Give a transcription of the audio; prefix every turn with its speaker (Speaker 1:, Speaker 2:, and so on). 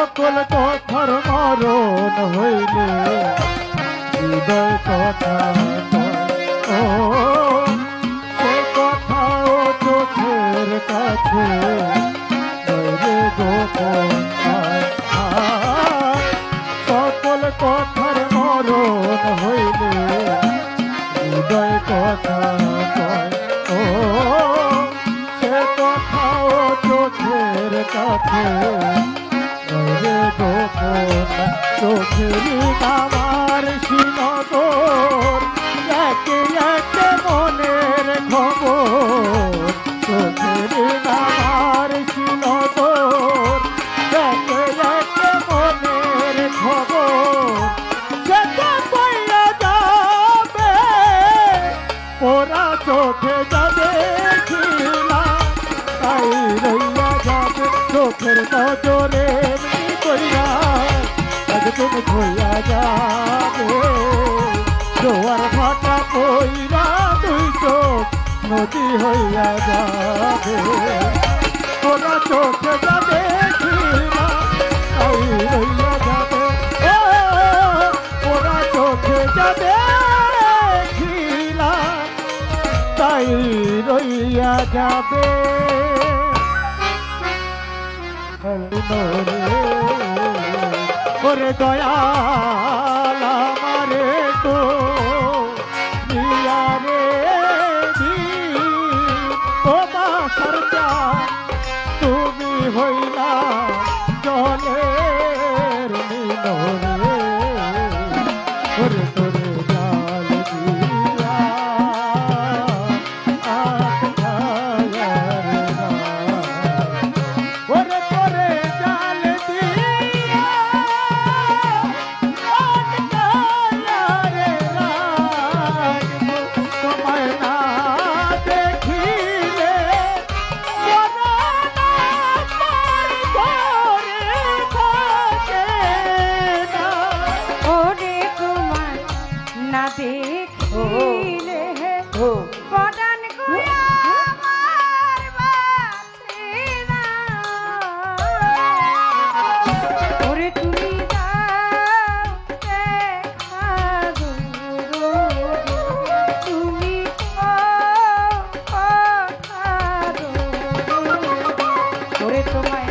Speaker 1: সকল কথার মরণ হইলে হৃদয় কথা ও সে কথাও চোখের কাছে গোপন সকল কথার মরণ হইলে হৃদয় কথা ও সে কথাও চোখের কাছে গোপন চোখেরই আমার সিনগর একে একে মনের খবর চোখেরই আমার সিনগর একে একে মনের খবর সেটা কইয়া যাবে ওরা চোখে যাবে তাই রইয়া যাবে চোখের নজরে কইরা একদিন হইয়া যাবে জোয়ার ভাটা কইরা দুই চোখ নদী হইয়া যাবে ওরা চোখে যাবে তাই রইয়া যাবে ওরা চোখে যাবে তাই রইয়া যাবে ওরে দয়াল আমারে তো রে ও বাসার চান তুমি হইলা জলের মিনরে ওরে তোরে জাল দিয়া ওরে তোরে জাল দিয়া তোমায় না দেখিলে
Speaker 2: ওরে তোমার না দেখিলে পরাণ কইয়া আমার বাঁচে না। ওরে তুমি দাও দেখা গো, তুমি কথা গো, ওরে তোমায়